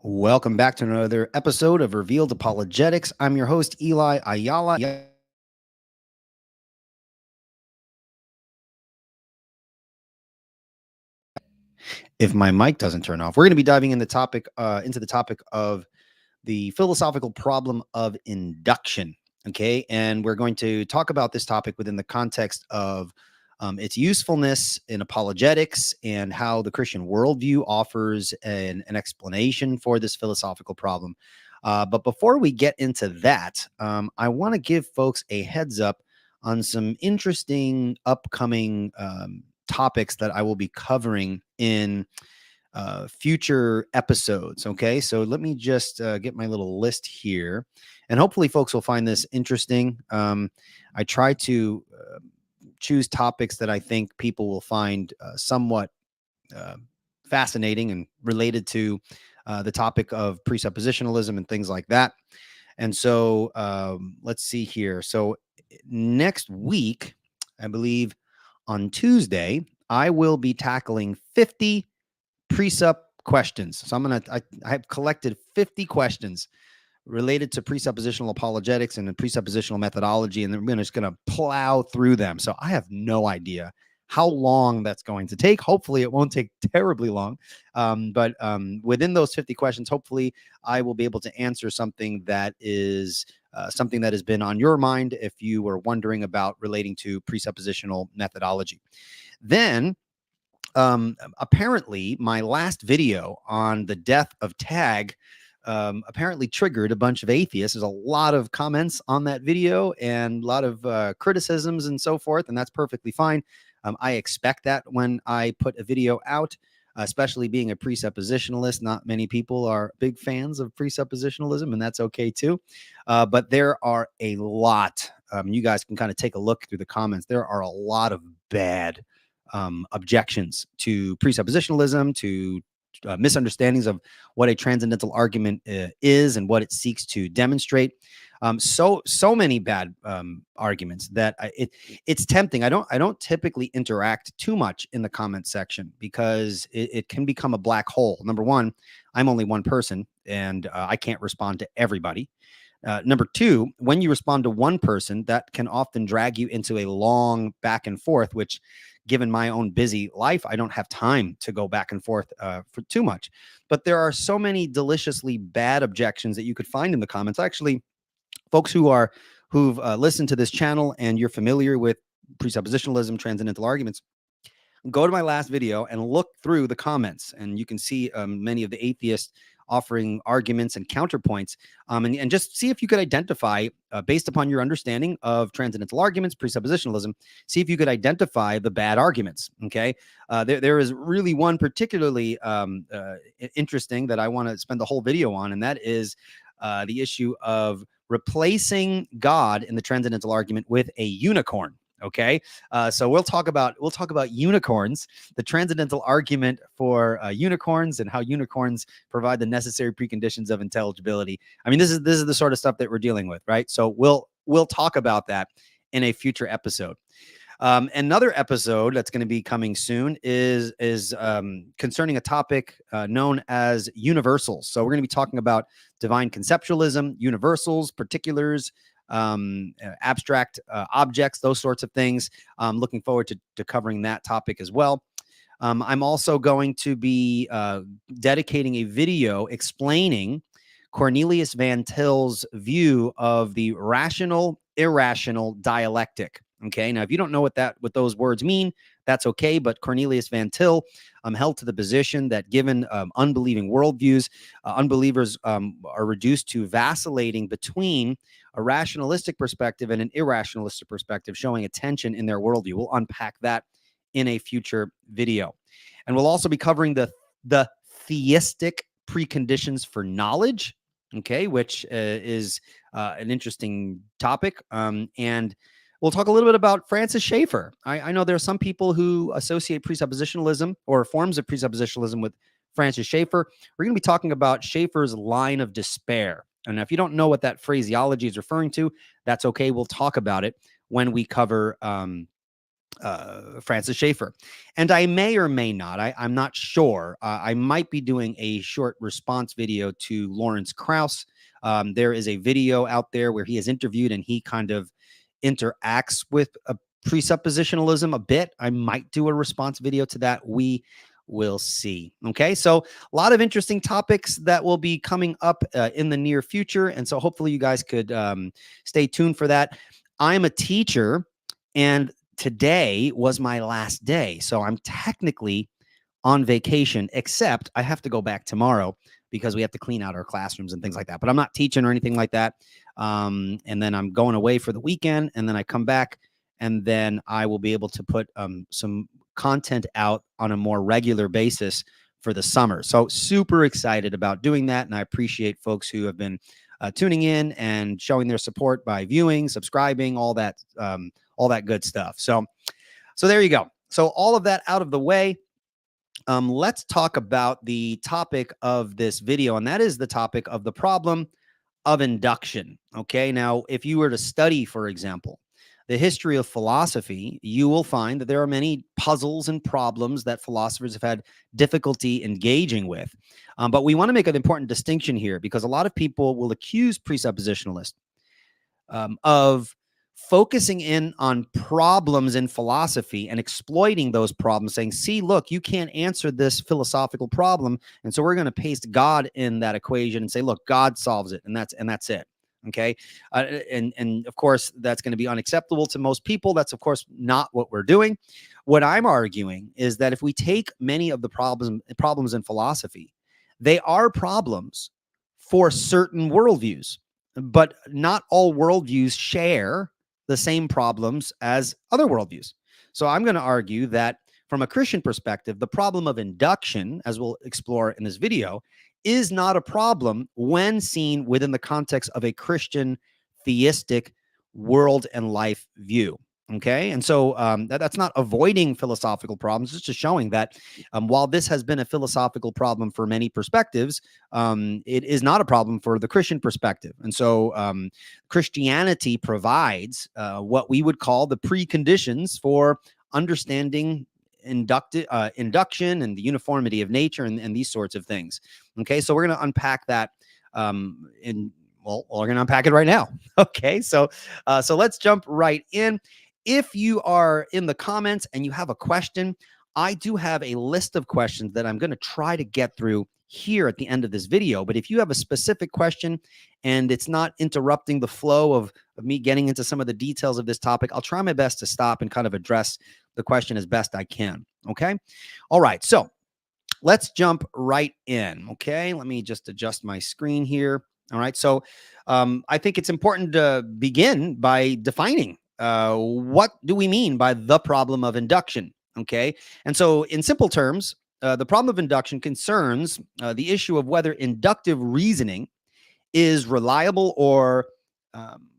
Welcome back to another episode of Revealed Apologetics. I'm your host, Eli Ayala. If my mic doesn't turn off, we're going to be diving into the topic of the philosophical problem of induction. Okay, and we're going to talk about this topic within the context of its usefulness in apologetics and how the Christian worldview offers an explanation for this philosophical problem. But before we get into that, I want to give folks a heads up on some interesting upcoming topics that I will be covering in future episodes. Okay, so let me just get my little list here, and hopefully, folks will find this interesting. I try to choose topics that I think people will find somewhat uh, fascinating and related to the topic of presuppositionalism and things like that. And so let's see here. So next week, I believe on Tuesday, I will be tackling 50 presup questions. So I have collected 50 questions related to presuppositional apologetics and the presuppositional methodology, and then we're just going to plow through them. So I have no idea how long that's going to take. Hopefully it won't take terribly long. But within those 50 questions, hopefully I will be able to answer something that is something that has been on your mind if you were wondering about relating to presuppositional methodology. Then apparently my last video on the death of Tag apparently triggered a bunch of atheists. There's a lot of comments on that video and a lot of criticisms and so forth, and that's perfectly fine. I expect that when I put a video out, especially being a presuppositionalist. Not many people are big fans of presuppositionalism, and that's okay too. But there are a lot. You guys can kind of take a look through the comments. There are a lot of bad objections to presuppositionalism, to misunderstandings of what a transcendental argument is and what it seeks to demonstrate. So many bad arguments that it's tempting. I don't typically interact too much in the comment section because it can become a black hole. Number one, I'm only one person and I can't respond to everybody. Number two, when you respond to one person, that can often drag you into a long back and forth, which, given my own busy life, I don't have time to go back and forth for too much. But there are so many deliciously bad objections that you could find in the comments. Actually, folks who've listened to this channel and you're familiar with presuppositionalism, transcendental arguments, go to my last video and look through the comments, and you can see many of the atheists offering arguments and counterpoints, and just see if you could identify, based upon your understanding of transcendental arguments, presuppositionalism, see if you could identify the bad arguments. Okay, there is really one particularly interesting that I want to spend the whole video on, and that is the issue of replacing God in the transcendental argument with a unicorn. Okay, so we'll talk about unicorns, the transcendental argument for unicorns, and how unicorns provide the necessary preconditions of intelligibility. I mean, this is the sort of stuff that we're dealing with, right? So we'll talk about that in a future episode. Another episode that's going to be coming soon is concerning a topic known as universals. So we're going to be talking about divine conceptualism, universals, particulars, abstract objects, those sorts of things. I'm looking forward to covering that topic as well. I'm also going to be dedicating a video explaining Cornelius Van Til's view of the rational irrational dialectic. Okay, now if you don't know what those words mean, that's okay. But Cornelius Van Til held to the position that given unbelieving worldviews, unbelievers are reduced to vacillating between a rationalistic perspective and an irrationalistic perspective, showing a tension in their worldview. We'll unpack that in a future video. And we'll also be covering the theistic preconditions for knowledge, okay, which is an interesting topic. And we'll talk a little bit about Francis Schaeffer. I know there are some people who associate presuppositionalism or forms of presuppositionalism with Francis Schaeffer. We're going to be talking about Schaeffer's line of despair. And if you don't know what that phraseology is referring to, that's okay. We'll talk about it when we cover Francis Schaeffer. And I may or may not, I'm not sure. I might be doing a short response video to Lawrence Krauss. There is a video out there where he is interviewed and he kind of interacts with a presuppositionalism a bit. I might do a response video to that. We will see. Okay. So a lot of interesting topics that will be coming up in the near future. And so hopefully you guys could stay tuned for that. I'm a teacher and today was my last day. So I'm technically on vacation, except I have to go back tomorrow because we have to clean out our classrooms and things like that. But I'm not teaching or anything like that. And then I'm going away for the weekend, and then I come back, and then I will be able to put some content out on a more regular basis for the summer. So super excited about doing that. And I appreciate folks who have been tuning in and showing their support by viewing, subscribing, all that good stuff. So there you go. So all of that out of the way. Let's talk about the topic of this video, and that is the topic of the problem of induction. Okay. Now, if you were to study, for example, the history of philosophy, you will find that there are many puzzles and problems that philosophers have had difficulty engaging with. But we want to make an important distinction here, because a lot of people will accuse presuppositionalists of focusing in on problems in philosophy and exploiting those problems, saying, see, look, you can't answer this philosophical problem, and so we're going to paste God in that equation and say, look, God solves it, and that's it. Okay. And of course, that's going to be unacceptable to most people. That's, of course, not what we're doing. What I'm arguing is that if we take many of the problems in philosophy, they are problems for certain worldviews, but not all worldviews share the same problems as other worldviews. So I'm going to argue that from a Christian perspective, the problem of induction, as we'll explore in this video, is not a problem when seen within the context of a Christian theistic world and life view. Okay. And so that's not avoiding philosophical problems. It's just showing that while this has been a philosophical problem for many perspectives, it is not a problem for the Christian perspective. And so Christianity provides what we would call the preconditions for understanding induction and the uniformity of nature and these sorts of things. Okay. So we're going to unpack that we're going to unpack it right now. Okay. So let's jump right in. If you are in the comments and you have a question, I do have a list of questions that I'm going to try to get through here at the end of this video. But if you have a specific question and it's not interrupting the flow of me getting into some of the details of this topic, I'll try my best to stop and kind of address the question as best I can. Okay. All right. So let's jump right in. Okay. Let me just adjust my screen here. All right. So I think it's important to begin by defining what do we mean by the problem of induction? Okay. And so in simple terms, the problem of induction concerns the issue of whether inductive reasoning is reliable or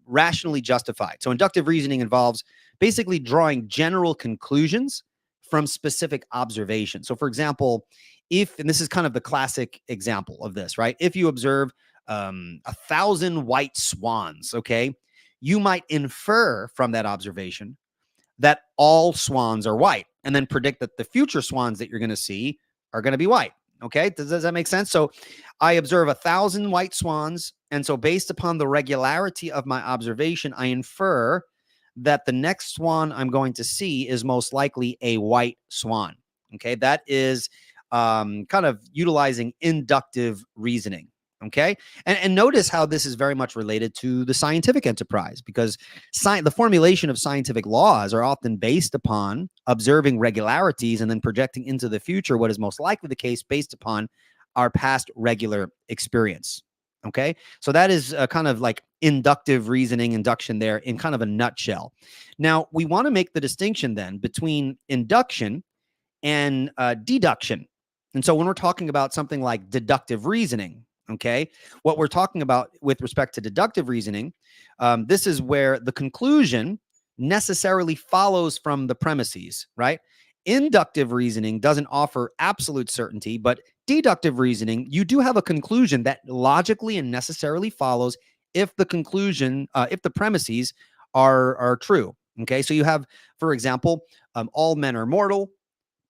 rationally justified. So inductive reasoning involves basically drawing general conclusions from specific observations. So for example, and this is kind of the classic example of this, right? If you observe 1,000 white swans, okay, you might infer from that observation that all swans are white, and then predict that the future swans that you're going to see are going to be white. Okay. Does that make sense? So I observe 1,000 white swans. And so based upon the regularity of my observation, I infer that the next swan I'm going to see is most likely a white swan. Okay. That is kind of utilizing inductive reasoning. Okay. And notice how this is very much related to the scientific enterprise, because the formulation of scientific laws are often based upon observing regularities and then projecting into the future what is most likely the case based upon our past regular experience. Okay. So that is kind of like inductive reasoning, induction there in kind of a nutshell. Now, we want to make the distinction then between induction and deduction. And so when we're talking about something like deductive reasoning, okay, what we're talking about with respect to deductive reasoning, this is where the conclusion necessarily follows from the premises, right? Inductive reasoning doesn't offer absolute certainty, but deductive reasoning, you do have a conclusion that logically and necessarily follows if the conclusion, if the premises are true. Okay, so you have, for example, all men are mortal.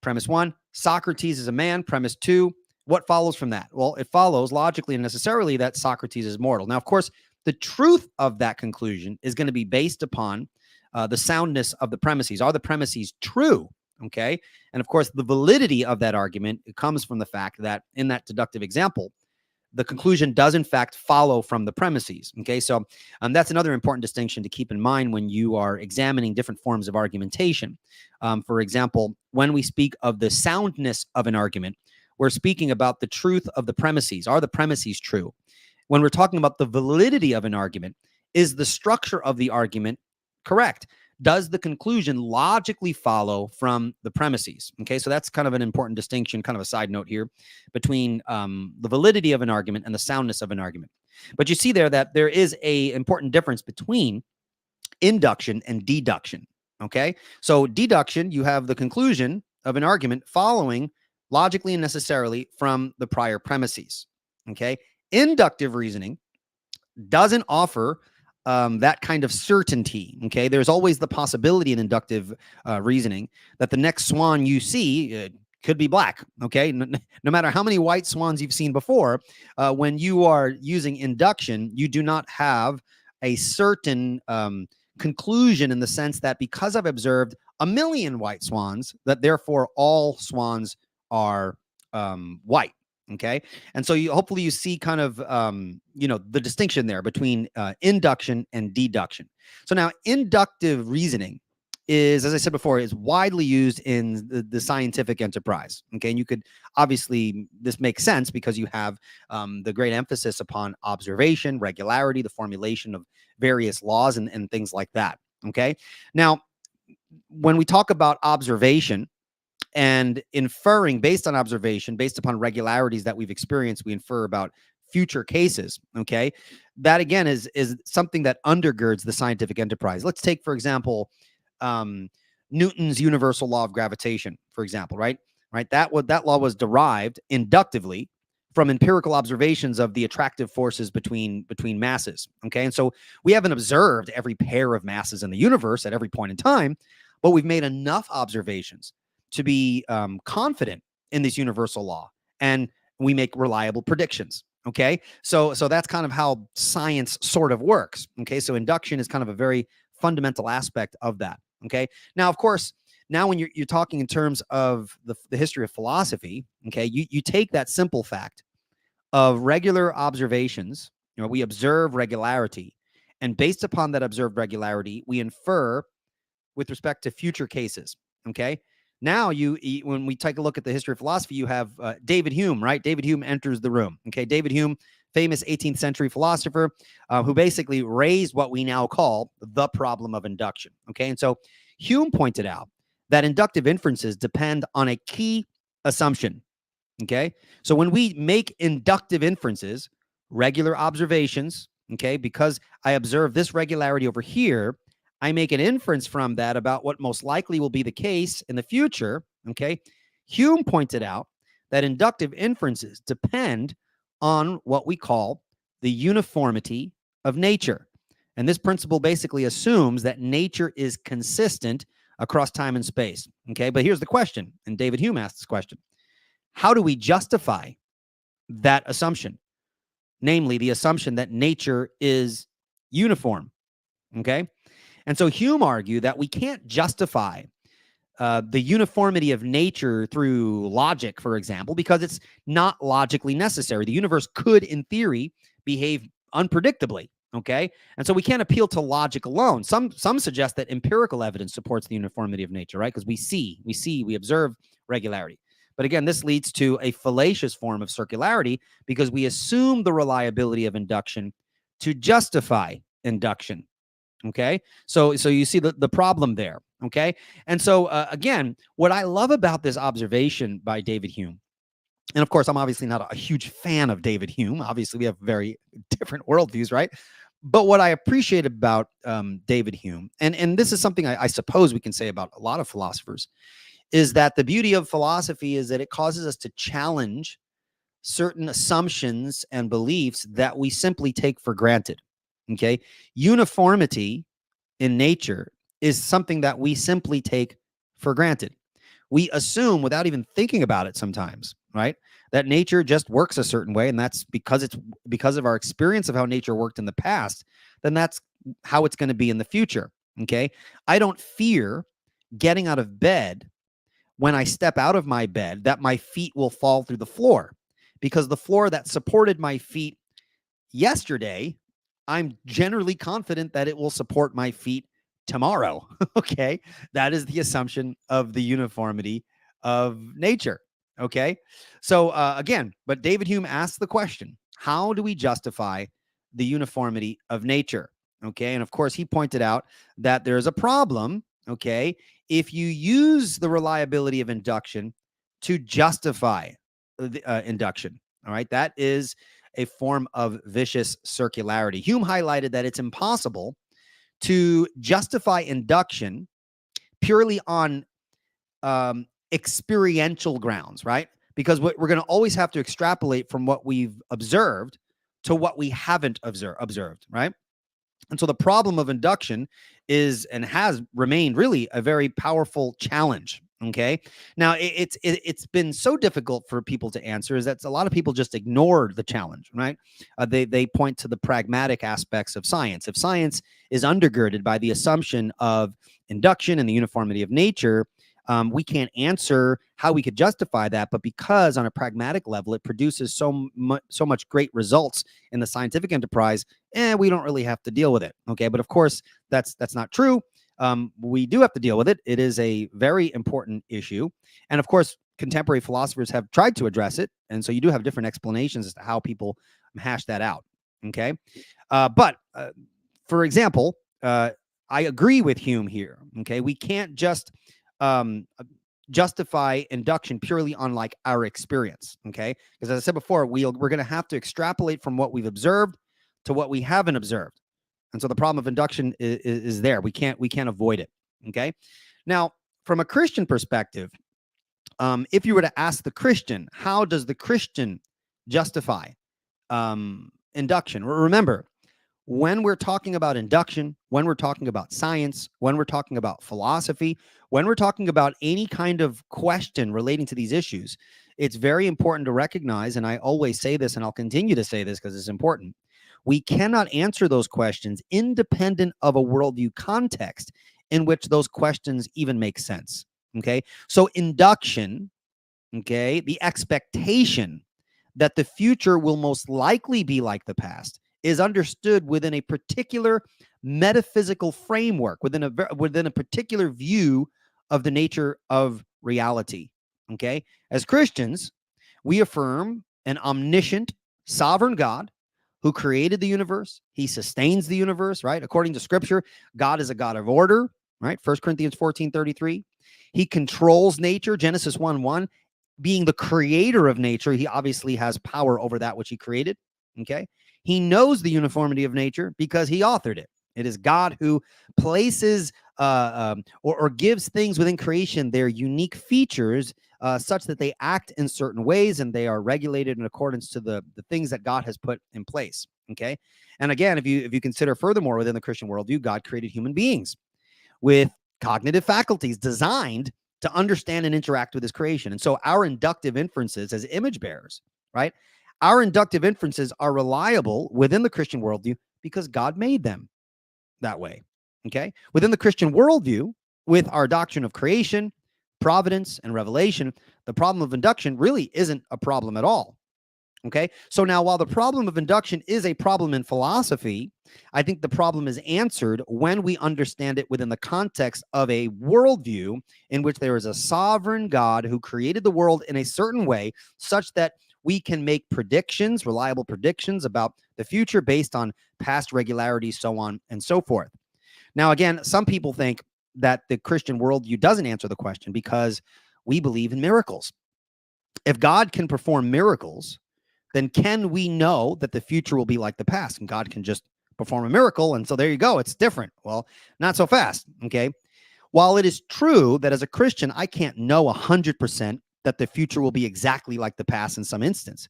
Premise one, Socrates is a man. Premise two, what follows from that? Well, it follows logically and necessarily that Socrates is mortal. Now, of course, the truth of that conclusion is going to be based upon the soundness of the premises. Are the premises true? Okay. And of course, the validity of that argument comes from the fact that in that deductive example, the conclusion does in fact follow from the premises. Okay, so that's another important distinction to keep in mind when you are examining different forms of argumentation. For example, when we speak of the soundness of an argument, we're speaking about the truth of the premises. Are the premises true? When we're talking about the validity of an argument, is the structure of the argument correct? Does the conclusion logically follow from the premises? Okay, so that's kind of an important distinction, kind of a side note here between the validity of an argument and the soundness of an argument. But you see there that there is a important difference between induction and deduction. Okay, so deduction, you have the conclusion of an argument following logically and necessarily from the prior premises. Okay, inductive reasoning doesn't offer that kind of certainty. Okay, there's always the possibility in inductive reasoning that the next swan you see could be black. Okay, no matter how many white swans you've seen before, when you are using induction, you do not have a certain conclusion in the sense that because I've observed a million white swans, that therefore all swans are white. Okay, and so hopefully you see kind of the distinction there between induction and deduction. So now inductive reasoning is, as I said before, is widely used in the scientific enterprise. Okay, and you could obviously, this makes sense because you have the great emphasis upon observation, regularity, the formulation of various laws and things like that. Okay, now when we talk about observation and inferring based on observation, based upon regularities that we've experienced, we infer about future cases. Okay, that again is something that undergirds the scientific enterprise. Let's take, for example, Newton's universal law of gravitation, for example. Right, that law was derived inductively from empirical observations of the attractive forces between masses. Okay, and so we haven't observed every pair of masses in the universe at every point in time, but we've made enough observations to be confident in this universal law, and we make reliable predictions. Okay, so that's kind of how science sort of works. Okay, so induction is kind of a very fundamental aspect of that. Okay, now of course, now when you're talking in terms of the history of philosophy, okay, you take that simple fact of regular observations. We observe regularity, and based upon that observed regularity, we infer with respect to future cases. Okay, now when we take a look at the history of philosophy, you have David Hume, right? David Hume enters the room. Okay, David Hume, famous 18th century philosopher, who basically raised what we now call the problem of induction. Okay, and so Hume pointed out that inductive inferences depend on a key assumption. Okay, so when we make inductive inferences, regular observations, okay, because I observe this regularity over here, I make an inference from that about what most likely will be the case in the future. Okay, Hume pointed out that inductive inferences depend on what we call the uniformity of nature. And this principle basically assumes that nature is consistent across time and space. Okay, but here's the question, and David Hume asked this question: how do we justify that assumption? Namely, the assumption that nature is uniform. Okay, and so Hume argued that we can't justify the uniformity of nature through logic, for example, because it's not logically necessary. The universe could, in theory, behave unpredictably. Okay, and so we can't appeal to logic alone. Some suggest that empirical evidence supports the uniformity of nature, right? Because we observe regularity. But again, this leads to a fallacious form of circularity because we assume the reliability of induction to justify induction. Okay, so you see the problem there. Okay, and so again, what I love about this observation by David Hume, and of course, I'm obviously not a huge fan of David Hume. Obviously, we have very different worldviews, right? But what I appreciate about David Hume, and this is something I suppose we can say about a lot of philosophers, is that the beauty of philosophy is that it causes us to challenge certain assumptions and beliefs that we simply take for granted. Okay, uniformity in nature is something that we simply take for granted. We assume without even thinking about it sometimes, right? That nature just works a certain way, and that's because of our experience of how nature worked in the past, then that's how it's going to be in the future. Okay. I don't fear getting out of bed when I step out of my bed that my feet will fall through the floor, because the floor that supported my feet yesterday, I'm generally confident that it will support my feet tomorrow. Okay. That is the assumption of the uniformity of nature. Okay. So, again, but David Hume asks the question, how do we justify the uniformity of nature? Okay. And of course, he pointed out that there's a problem. Okay. If you use the reliability of induction to justify induction, all right, that is a form of vicious circularity. Hume highlighted that it's impossible to justify induction purely on experiential grounds, right? Because we're going to always have to extrapolate from what we've observed to what we haven't observed, right? And so the problem of induction is and has remained really a very powerful challenge. Okay. Now it's been so difficult for people to answer is that a lot of people just ignore the challenge, right? They point to the pragmatic aspects of science. If science is undergirded by the assumption of induction and the uniformity of nature, we can't answer how we could justify that. But because on a pragmatic level, it produces so much great results in the scientific enterprise, we don't really have to deal with it. Okay. But of course, that's not true. We do have to deal with it. It is a very important issue. And of course, contemporary philosophers have tried to address it. And so you do have different explanations as to how people hash that out. Okay. But for example, I agree with Hume here. Okay. We can't just justify induction purely on like our experience. Okay. Because as I said before, we're going to have to extrapolate from what we've observed to what we haven't observed. And so the problem of induction is there. We can't avoid it. Okay. Now, from a Christian perspective, if you were to ask the Christian, how does the Christian justify induction? Remember, when we're talking about induction, when we're talking about science, when we're talking about philosophy, when we're talking about any kind of question relating to these issues, it's very important to recognize, and I always say this, and I'll continue to say this because it's important, we cannot answer those questions independent of a worldview context in which those questions even make sense. Okay. So induction, okay, the expectation that the future will most likely be like the past is understood within a particular metaphysical framework, within a particular view of the nature of reality. Okay. As Christians, we affirm an omniscient, sovereign God who created the universe. He sustains the universe, right? According to scripture, God is a God of order, right? 1 Corinthians 14:33. He controls nature, Genesis 1:1. Being the creator of nature, he obviously has power over that which he created, okay? He knows the uniformity of nature because he authored it. It is God who places or gives things within creation their unique features such that they act in certain ways and they are regulated in accordance to the things that God has put in place. Okay. And again, if you consider furthermore within the Christian worldview, God created human beings with cognitive faculties designed to understand and interact with his creation. And so our inductive inferences as image bearers, right? Our inductive inferences are reliable within the Christian worldview because God made them that way. Okay. Within the Christian worldview, with our doctrine of creation, providence, and revelation, the problem of induction really isn't a problem at all. Okay. So now, while the problem of induction is a problem in philosophy, I think the problem is answered when we understand it within the context of a worldview in which there is a sovereign God who created the world in a certain way such that we can make predictions, reliable predictions about the future based on past regularities, so on and so forth. Now, again, some people think that the Christian worldview doesn't answer the question because we believe in miracles. If God can perform miracles, then can we know that the future will be like the past? And God can just perform a miracle. And so there you go. It's different. Well, not so fast. Okay. While it is true that as a Christian, I can't know 100% that the future will be exactly like the past in some instance.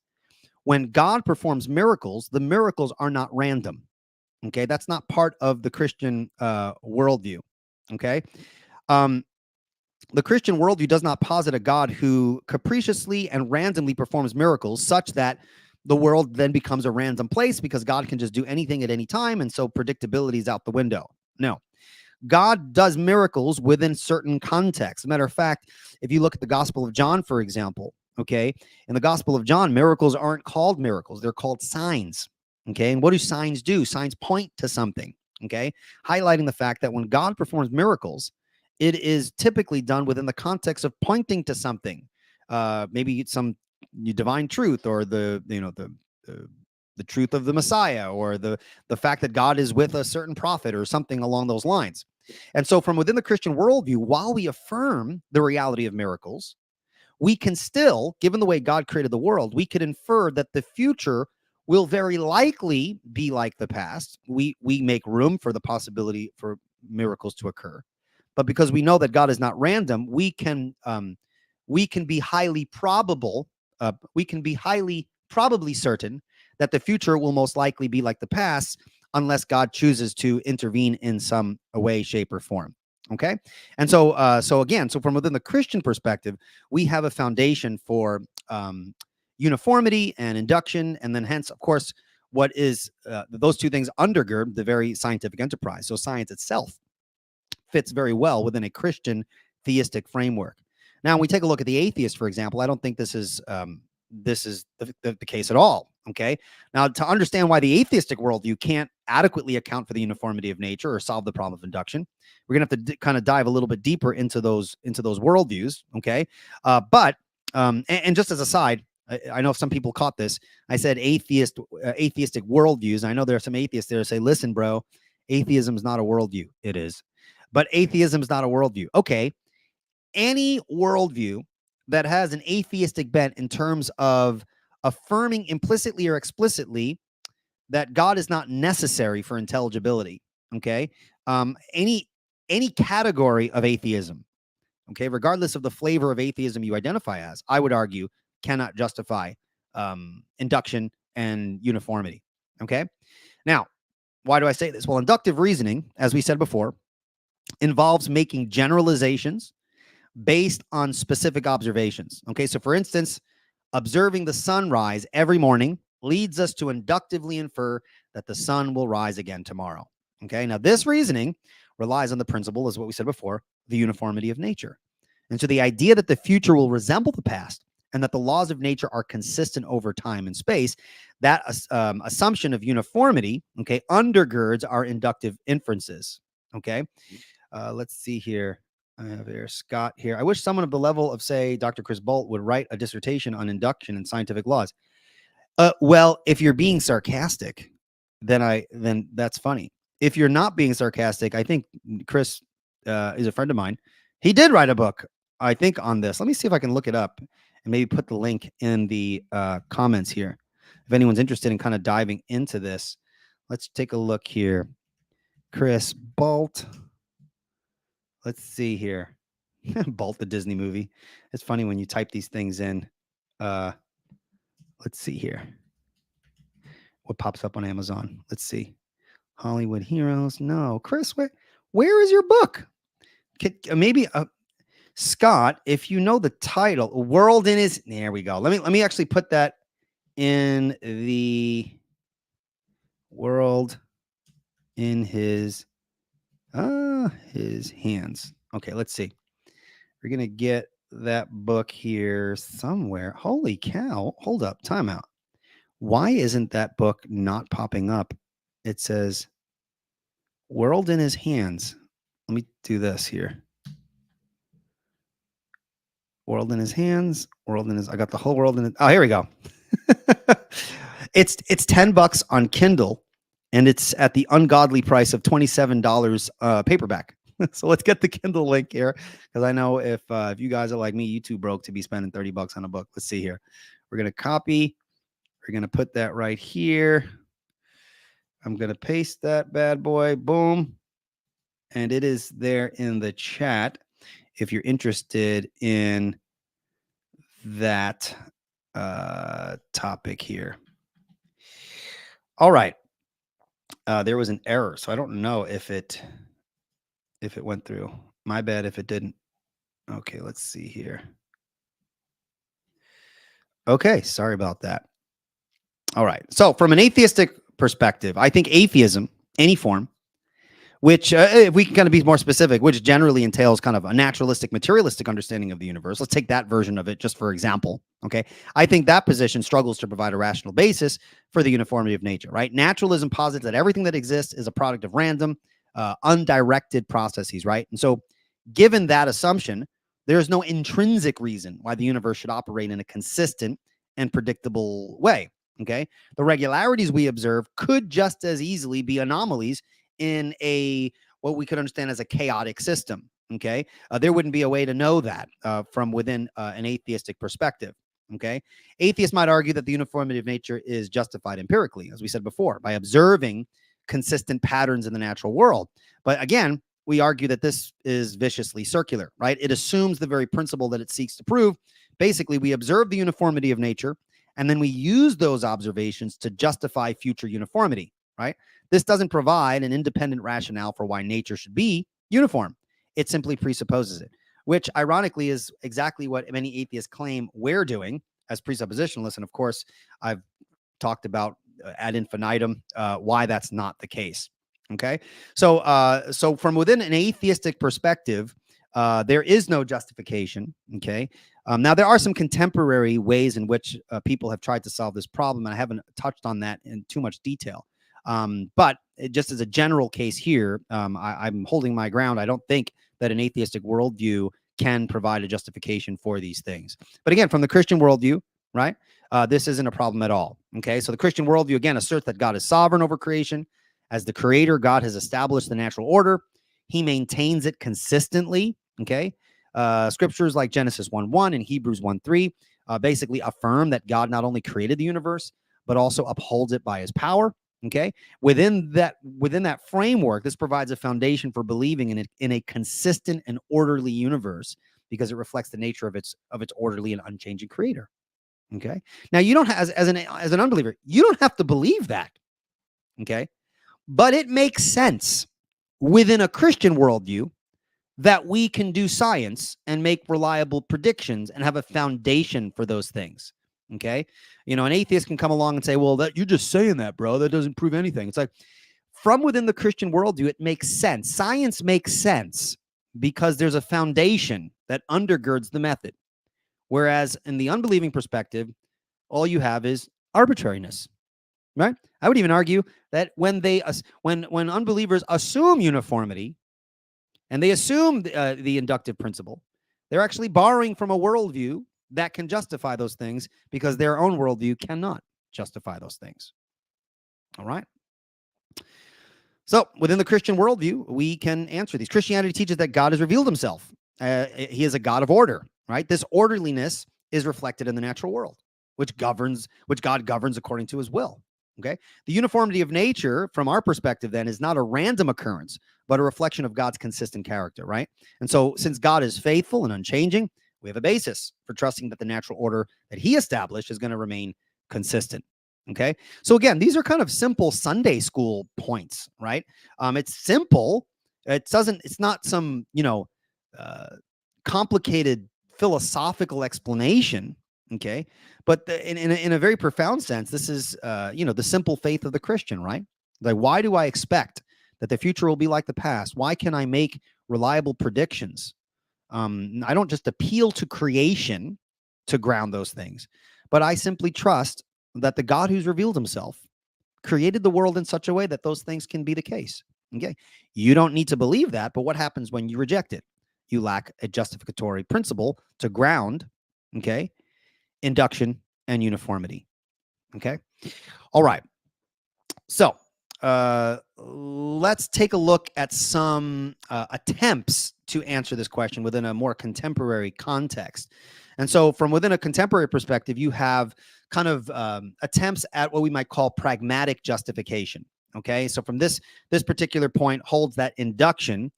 When God performs miracles, the miracles are not random. Okay. That's not part of the Christian worldview. Okay. Um, the Christian worldview does not posit a God who capriciously and randomly performs miracles such that the world then becomes a random place because God can just do anything at any time. And so predictability is out the window. No, God does miracles within certain contexts. As a matter of fact, if you look at the Gospel of John, for example, okay, in the Gospel of John, miracles aren't called miracles, they're called signs. Okay. And what do signs do? Signs point to something. Okay. Highlighting the fact that when God performs miracles, it is typically done within the context of pointing to something, maybe some divine truth, or the the truth of the Messiah, or the fact that God is with a certain prophet or something along those lines. And so, from within the Christian worldview, while we affirm the reality of miracles, we can still, given the way God created the world, we could infer that the future will very likely be like the past. We make room for the possibility for miracles to occur, but because we know that God is not random, we can be highly probable. We can be highly probably certain that the future will most likely be like the past, unless God chooses to intervene in some way, shape, or form. Okay, and so from within the Christian perspective, we have a foundation for uniformity and induction, and then hence, of course, what is those two things undergird the very scientific enterprise. So science itself fits very well within a Christian theistic framework. Now, when we take a look at the atheist, for example, I don't think this is the case at all. Okay. Now, to understand why the atheistic worldview can't adequately account for the uniformity of nature or solve the problem of induction, we're going to have to kind of dive a little bit deeper into those worldviews. Okay. And just as a side, I know if some people caught this, I said atheistic worldviews. I know there are some atheists there who say, listen, bro, atheism is not a worldview. It is. But atheism is not a worldview. Okay. Any worldview that has an atheistic bent in terms of affirming implicitly or explicitly that God is not necessary for intelligibility. Okay. Any category of atheism, okay, regardless of the flavor of atheism you identify as, I would argue cannot justify induction and uniformity. Okay. Now, why do I say this? Well, inductive reasoning, as we said before, involves making generalizations based on specific observations. Okay, so for instance, observing the sunrise every morning leads us to inductively infer that the sun will rise again tomorrow. Okay, now this reasoning relies on the principle, as what we said before, the uniformity of nature. And so the idea that the future will resemble the past and that the laws of nature are consistent over time and space, that assumption of uniformity, okay, undergirds our inductive inferences. Okay, let's see here. I have here Scott here. I wish someone of the level of, say, Dr. Chris Bolt would write a dissertation on induction and scientific laws. Well, if you're being sarcastic, then that's funny. If you're not being sarcastic, I think Chris is a friend of mine. He did write a book, I think, on this. Let me see if I can look it up and maybe put the link in the comments here. If anyone's interested in kind of diving into this, let's take a look here. Chris Bolt. Let's see here. Bolt, the Disney movie. It's funny when you type these things in. Let's see here. What pops up on Amazon? Let's see. Hollywood Heroes. No, Chris, where is your book? Maybe Scott, if you know the title, World in His. There we go. Let me actually put that in the World in His hands. Okay, let's see. We're gonna get that book here somewhere. Holy cow. Hold up. Timeout. Why isn't that book not popping up? It says World in His Hands. Let me do this here. World in His Hands. World in His. I got the whole world in it. Oh, here we go. It's $10 on Kindle, and it's at the ungodly price of $27 paperback. So let's get the Kindle link here, because I know if you guys are like me, you too broke to be spending $30 on a book. Let's see here. We're gonna copy. We're gonna put that right here. I'm gonna paste that bad boy. Boom, and it is there in the chat if you're interested in that topic here. All right. There was an error, so I don't know if it if it went through. My bad if it didn't. Okay, let's see here. Okay, sorry about that. All right. So, from an atheistic perspective, I think atheism, any form, which, if we can kind of be more specific, which generally entails kind of a naturalistic, materialistic understanding of the universe. Let's take that version of it just for example. Okay. I think that position struggles to provide a rational basis for the uniformity of nature, right? Naturalism posits that everything that exists is a product of random, undirected processes, right? And so, given that assumption, there is no intrinsic reason why the universe should operate in a consistent and predictable way. Okay. The regularities we observe could just as easily be anomalies in a what we could understand as a chaotic system. Okay, there wouldn't be a way to know that from within an atheistic perspective. Okay, atheists might argue that the uniformity of nature is justified empirically, as we said before, by observing consistent patterns in the natural world. But again, we argue that this is viciously circular, right? It assumes the very principle that it seeks to prove. Basically, we observe the uniformity of nature, and then we use those observations to justify future uniformity, right? This doesn't provide an independent rationale for why nature should be uniform. It simply presupposes it, which ironically is exactly what many atheists claim we're doing as presuppositionalists. And of course, I've talked about ad infinitum why that's not the case. Okay, so from within an atheistic perspective, there is no justification. Okay, now there are some contemporary ways in which people have tried to solve this problem, and I haven't touched on that in too much detail. But just as a general case here, I'm holding my ground. I don't think that an atheistic worldview can provide a justification for these things. But again, from the Christian worldview, right, this isn't a problem at all. Okay, so the Christian worldview, again, asserts that God is sovereign over creation. As the creator, God has established the natural order. He maintains it consistently. Okay, scriptures like Genesis 1:1 and Hebrews 1:3 basically affirm that God not only created the universe, but also upholds it by his power. Okay, within that framework, this provides a foundation for believing in a consistent and orderly universe because it reflects the nature of its orderly and unchanging creator. Okay, now you don't have, as an unbeliever, you don't have to believe that. Okay, but it makes sense within a Christian worldview that we can do science and make reliable predictions and have a foundation for those things. Okay, an atheist can come along and say, well, that you're just saying that, bro, that doesn't prove anything. It's like, from within the Christian worldview, it makes sense. Science makes sense because there's a foundation that undergirds the method. Whereas in the unbelieving perspective, all you have is arbitrariness, right? I would even argue that when unbelievers assume uniformity and they assume the inductive principle, they're actually borrowing from a worldview that can justify those things because their own worldview cannot justify those things. All right. So within the Christian worldview, we can answer these. Christianity teaches that God has revealed himself. He is a God of order, right? This orderliness is reflected in the natural world, which God governs according to his will. Okay. The uniformity of nature, from our perspective, then, is not a random occurrence, but a reflection of God's consistent character, right? And so, since God is faithful and unchanging, we have a basis for trusting that the natural order that he established is going to remain consistent. Okay. So again, these are kind of simple Sunday school points, right? It's simple. It's not some, complicated philosophical explanation. Okay. But in a very profound sense, this is, the simple faith of the Christian, right? Like, why do I expect that the future will be like the past? Why can I make reliable predictions? I don't just appeal to creation to ground those things, but I simply trust that the God who's revealed himself created the world in such a way that those things can be the case. Okay. You don't need to believe that, but what happens when you reject it? You lack a justificatory principle to ground, okay, induction and uniformity. Okay. All right. So let's take a look at some attempts to answer this question within a more contemporary context. And so from within a contemporary perspective, you have kind of attempts at what we might call pragmatic justification. Okay. So from this particular point holds that induction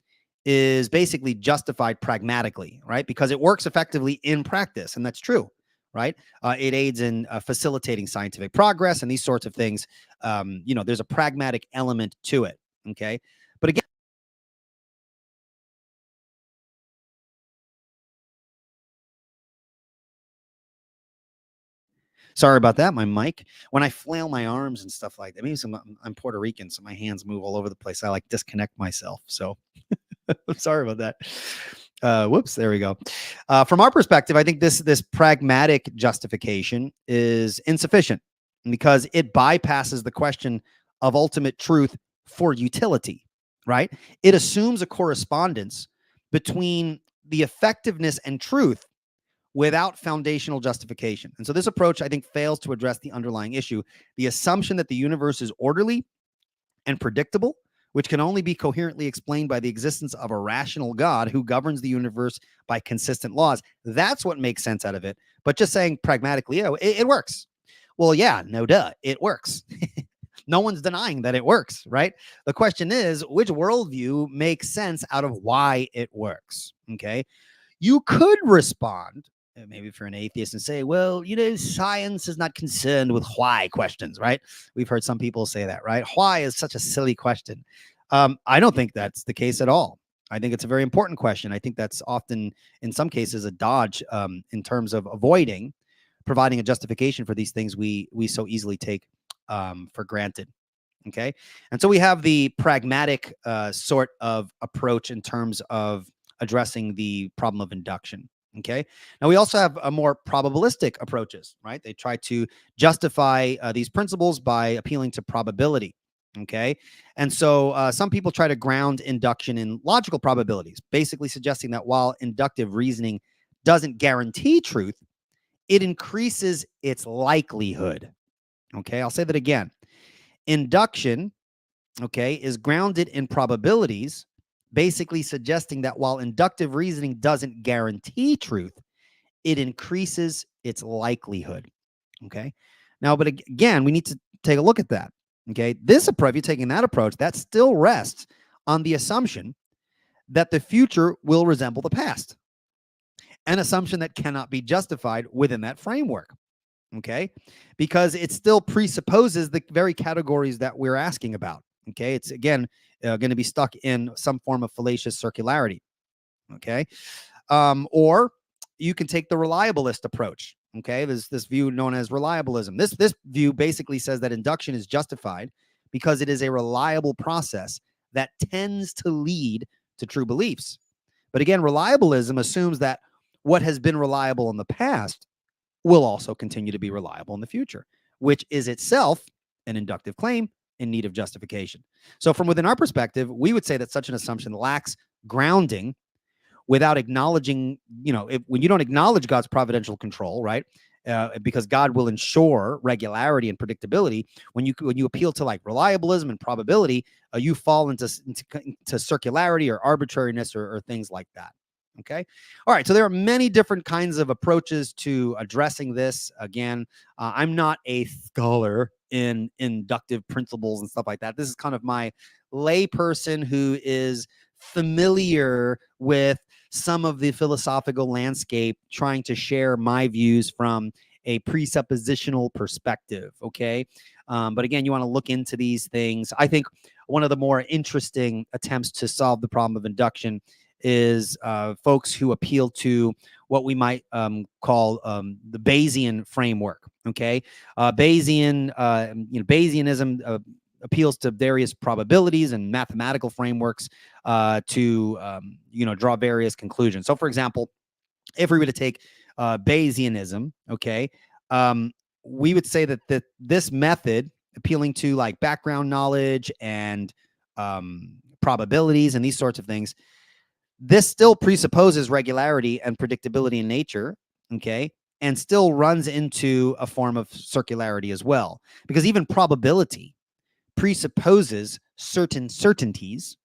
is basically justified pragmatically, right? Because it works effectively in practice. And that's true, right? It aids in facilitating scientific progress and these sorts of things. There's a pragmatic element to it. Okay. But again, Sorry about that, my mic. When I flail my arms and stuff like that, maybe I'm Puerto Rican, so my hands move all over the place. I like disconnect myself. So I'm sorry about that. Whoops, there we go. From our perspective, I think this pragmatic justification is insufficient because it bypasses the question of ultimate truth for utility, right? It assumes a correspondence between the effectiveness and truth without foundational justification. And so this approach, I think, fails to address the underlying issue, the assumption that the universe is orderly and predictable, which can only be coherently explained by the existence of a rational God who governs the universe by consistent laws. That's what makes sense out of it. But just saying pragmatically, oh, it works. Well, yeah, no duh, it works. No one's denying that it works, right? The question is, which worldview makes sense out of why it works? Okay. You could respond, maybe if you're an atheist, and say, well, science is not concerned with why questions, right? We've heard some people say that, right? Why is such a silly question. I don't think that's the case at all. I think it's a very important question. I think that's often, in some cases, a dodge in terms of avoiding providing a justification for these things we so easily take for granted. Okay. And so we have the pragmatic sort of approach in terms of addressing the problem of induction. Okay. Now we also have a more probabilistic approaches, right? They try to justify these principles by appealing to probability. Okay. And so some people try to ground induction in logical probabilities, basically suggesting that while inductive reasoning doesn't guarantee truth, it increases its likelihood. Okay. I'll say that again. Induction, okay, is grounded in probabilities, basically suggesting that while inductive reasoning doesn't guarantee truth, it increases its likelihood. Okay. Now, but again, we need to take a look at that. Okay. This approach, if you're taking that approach, that still rests on the assumption that the future will resemble the past, an assumption that cannot be justified within that framework. Okay. Because it still presupposes the very categories that we're asking about. Okay. It's again going to be stuck in some form of fallacious circularity. Okay. Or you can take the reliabilist approach. Okay. There's this view known as reliabilism. This view basically says that induction is justified because it is a reliable process that tends to lead to true beliefs. But again, reliabilism assumes that what has been reliable in the past will also continue to be reliable in the future, which is itself an inductive claim in need of justification. So from within our perspective, we would say that such an assumption lacks grounding without acknowledging, when you don't acknowledge God's providential control, right? Because God will ensure regularity and predictability. When you appeal to like reliabilism and probability, you fall into circularity or arbitrariness or things like that. Okay. All right. So there are many different kinds of approaches to addressing this. Again, I'm not a scholar in inductive principles and stuff like that. This is kind of my layperson who is familiar with some of the philosophical landscape, trying to share my views from a presuppositional perspective. Okay. But again, you want to look into these things. I think one of the more interesting attempts to solve the problem of induction is folks who appeal to what we might call the Bayesian framework. Okay, Bayesianism appeals to various probabilities and mathematical frameworks to draw various conclusions. So, for example, if we were to take Bayesianism, okay, we would say that this method, appealing to like background knowledge and probabilities and these sorts of things, this still presupposes regularity and predictability in nature, okay, and still runs into a form of circularity as well, because even probability presupposes certain certainties,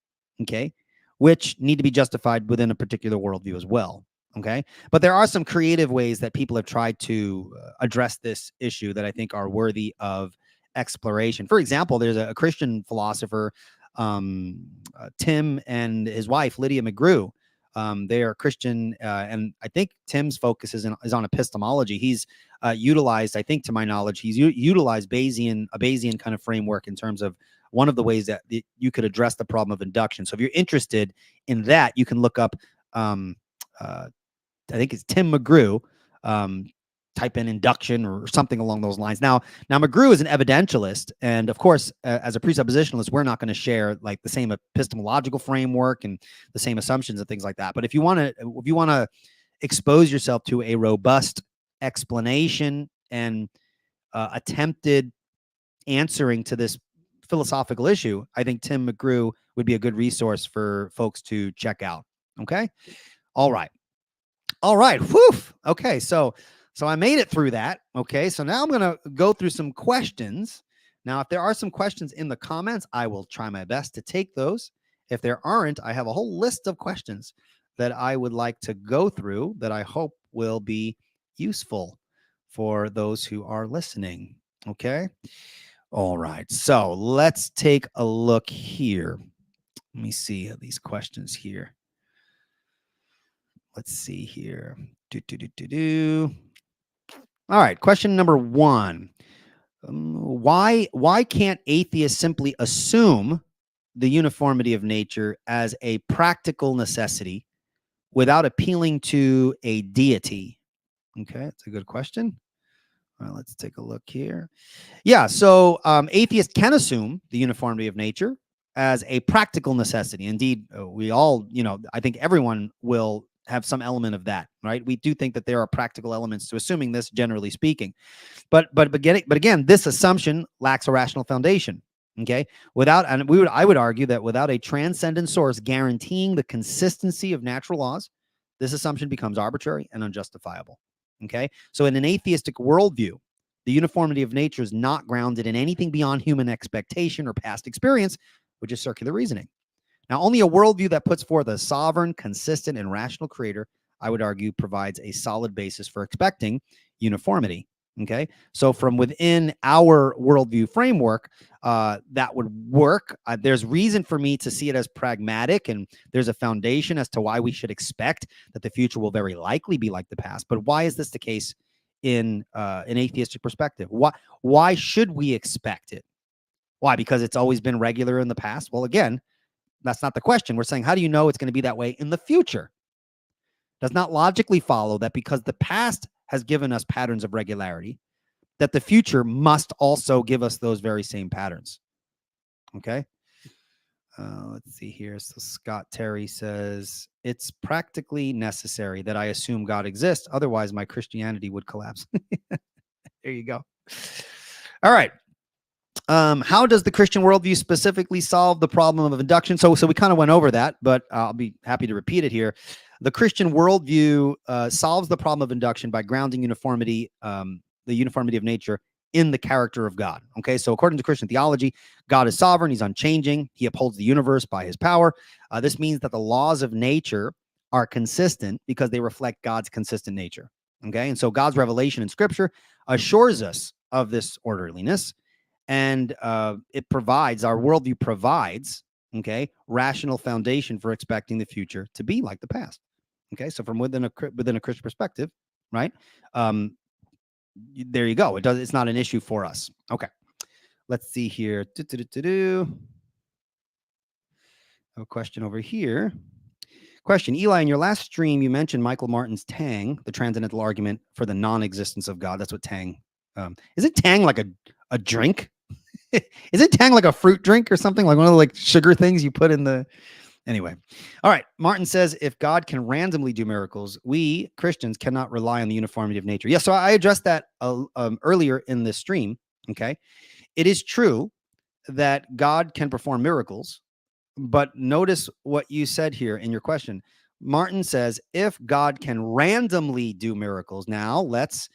okay, which need to be justified within a particular worldview as well, okay? But there are some creative ways that people have tried to address this issue that I think are worthy of exploration. For example, there's a Christian philosopher, Tim, and his wife, Lydia McGrew. They are Christian, and I think Tim's focus is on epistemology. He's utilized, I think to my knowledge, he's utilized a Bayesian kind of framework in terms of one of the ways that you could address the problem of induction. So if you're interested in that, you can look up, I think it's Tim McGrew. type in induction or something along those lines. Now McGrew is an evidentialist, and of course, as a presuppositionalist, we're not going to share like the same epistemological framework and the same assumptions and things like that. But if you want to expose yourself to a robust explanation and attempted answering to this philosophical issue, I think Tim McGrew would be a good resource for folks to check out. Okay. All right. Whew. Okay. So I made it through that. Okay. So now I'm going to go through some questions. Now, if there are some questions in the comments, I will try my best to take those. If there aren't, I have a whole list of questions that I would like to go through that I hope will be useful for those who are listening. Okay. All right. So let's take a look here. Let me see these questions here. Let's see here. All right. Question number 1. Why can't atheists simply assume the uniformity of nature as a practical necessity without appealing to a deity? Okay, that's a good question. All right, let's take a look here. Yeah, so atheists can assume the uniformity of nature as a practical necessity. Indeed, we all, I think everyone will have some element of that, right? We do think that there are practical elements to assuming this, generally speaking. But again, this assumption lacks a rational foundation. Okay, I would argue that without a transcendent source guaranteeing the consistency of natural laws, this assumption becomes arbitrary and unjustifiable. Okay, so in an atheistic worldview, the uniformity of nature is not grounded in anything beyond human expectation or past experience, which is circular reasoning. Now, only a worldview that puts forth a sovereign, consistent, and rational creator, I would argue, provides a solid basis for expecting uniformity. Okay, so from within our worldview framework, that would work. There's reason for me to see it as pragmatic, and there's a foundation as to why we should expect that the future will very likely be like the past. But why is this the case in an atheistic perspective? Why should we expect it? Why? Because it's always been regular in the past? Well, again, that's not the question. We're saying, how do you know it's going to be that way in the future? Does not logically follow that because the past has given us patterns of regularity, that the future must also give us those very same patterns. Okay. Let's see here. So Scott Terry says, it's practically necessary that I assume God exists. Otherwise, my Christianity would collapse. There you go. All right. How does the Christian worldview specifically solve the problem of induction? So we kind of went over that, but I'll be happy to repeat it here. The Christian worldview solves the problem of induction by grounding uniformity, the uniformity of nature in the character of God. Okay, so according to Christian theology, God is sovereign, he's unchanging, he upholds the universe by his power. This means that the laws of nature are consistent because they reflect God's consistent nature. Okay, and so God's revelation in Scripture assures us of this orderliness. And it provides, our worldview provides, okay, rational foundation for expecting the future to be like the past. Okay, so from within a Christian perspective, right? There you go. It's not an issue for us. Okay, let's see here. A question over here. Question, Eli, in your last stream, you mentioned Michael Martin's Tang, the transcendental argument for the non-existence of God. That's what Tang. Isn't Tang like a drink? Isn't Tang like a fruit drink or something, like one of the like sugar things you put in the? Anyway, all right. Martin says, if God can randomly do miracles, we Christians cannot rely on the uniformity of nature. Yeah, so I addressed that earlier in the stream. Okay, it is true that God can perform miracles, but notice what you said here in your question. Martin says, if God can randomly do miracles, now let's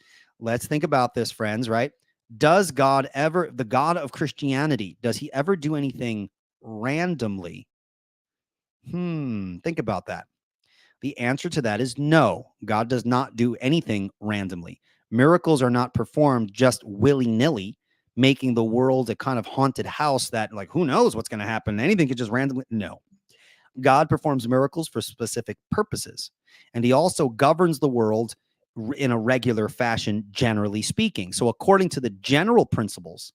think about this, friends. Right? Does God ever, the God of Christianity, does he ever do anything randomly? Think about that. The answer to that is no. God does not do anything randomly. Miracles are not performed just willy-nilly, making the world a kind of haunted house that, like, who knows what's going to happen? Anything could just randomly. No. God performs miracles for specific purposes, and he also governs the world in a regular fashion, generally speaking. So according to the general principles,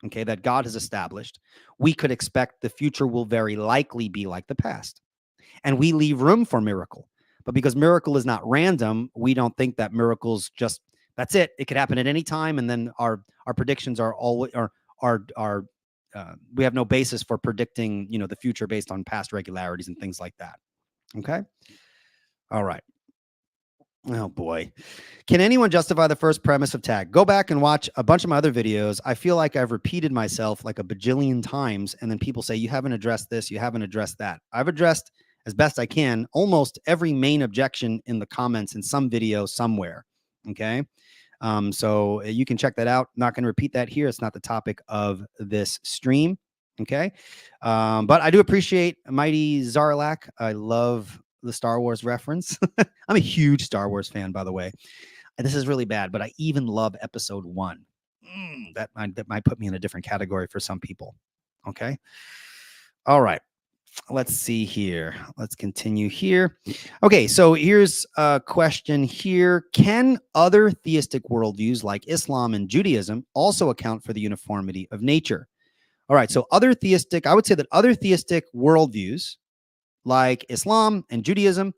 okay, that God has established, we could expect the future will very likely be like the past. And we leave room for miracle. But because miracle is not random, we don't think that miracles just, that's it. It could happen at any time. And then our predictions are always, are we have no basis for predicting, the future based on past regularities and things like that. Okay. All right. Oh boy. Can anyone justify the first premise of tag? Go back and watch a bunch of my other videos. I feel like I've repeated myself like a bajillion times. And then people say, you haven't addressed this. You haven't addressed that. I've addressed as best I can almost every main objection in the comments in some video somewhere. Okay. So you can check that out. Not going to repeat that here. It's not the topic of this stream. Okay. But I do appreciate Mighty Zarlak. I love the Star Wars reference. I'm a huge Star Wars fan, by the way. And this is really bad, but I even love episode 1. That might put me in a different category for some people. Okay. All right. Let's see here. Let's continue here. Okay, so here's a question here. Can other theistic worldviews like Islam and Judaism also account for the uniformity of nature? All right, so I would say that other theistic worldviews like Islam and Judaism,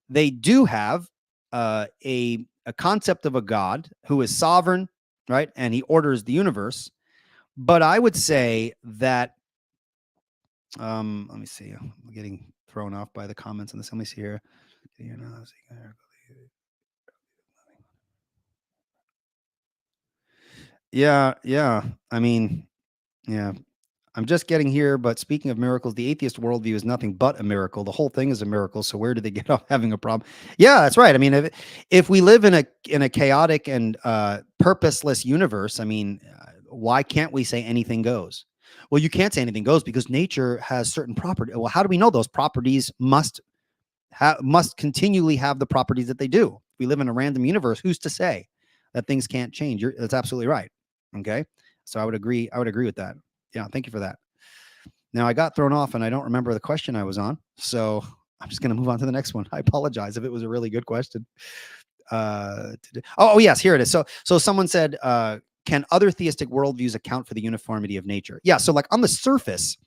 they do have a concept of a God who is sovereign, right? And he orders the universe. But I would say that let me see. I'm getting thrown off by the comments on this. Let me see here. Yeah. I mean, yeah. I'm just getting here, but speaking of miracles, the atheist worldview is nothing but a miracle. The whole thing is a miracle. So where do they get off having a problem? Yeah, that's right. I mean, if we live in a chaotic and purposeless universe, I mean, why can't we say anything goes? Well, you can't say anything goes because nature has certain properties. Well, how do we know those properties must continually have the properties that they do? If we live in a random universe, who's to say that things can't change? That's absolutely right. Okay, so I would agree with that. Yeah, thank you for that. Now I got thrown off and I don't remember the question I was on, so I'm just going to move on to the next one. I apologize if it was a really good question. Yes, here it is. So someone said, can other theistic worldviews account for the uniformity of nature? Yeah, so like on the surface,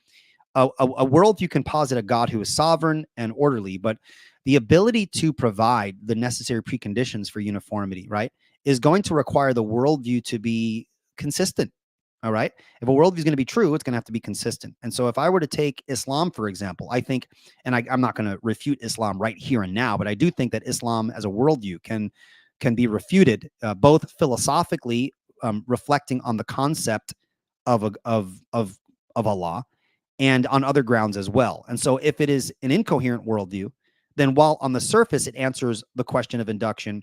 a worldview can posit a God who is sovereign and orderly, but the ability to provide the necessary preconditions for uniformity, right, is going to require the worldview to be consistent. All right. If a worldview is going to be true, it's going to have to be consistent. And so if I were to take Islam, for example, I think, and I'm not going to refute Islam right here and now, but I do think that Islam as a worldview can be refuted both philosophically, reflecting on the concept of Allah, and on other grounds as well. And so if it is an incoherent worldview, then while on the surface it answers the question of induction,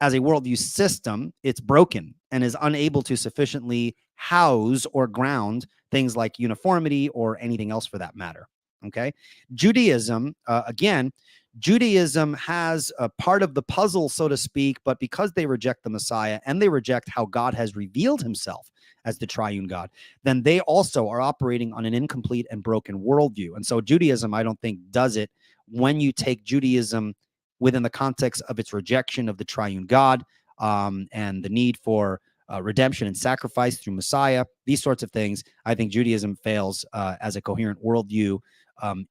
as a worldview system, it's broken and is unable to sufficiently house or ground things like uniformity or anything else for that matter. Okay. Judaism, again, Judaism has a part of the puzzle, so to speak, but because they reject the Messiah and they reject how God has revealed himself as the triune God, then they also are operating on an incomplete and broken worldview. And so Judaism, I don't think, does it when you take Judaism within the context of its rejection of the triune God and the need for redemption and sacrifice through Messiah, these sorts of things. I think Judaism fails as a coherent worldview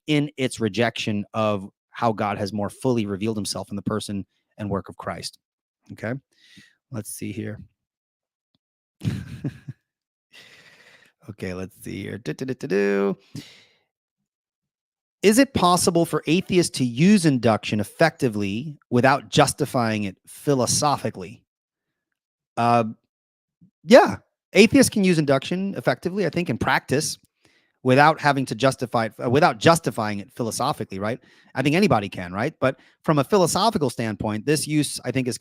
in its rejection of how God has more fully revealed himself in the person and work of Christ. Okay, let's see here. Okay, let's see here. Is it possible for atheists to use induction effectively without justifying it philosophically? Yeah, atheists can use induction effectively, I think, in practice without having to justify it, without justifying it philosophically, right? I think anybody can, right? But from a philosophical standpoint, this use, I think, is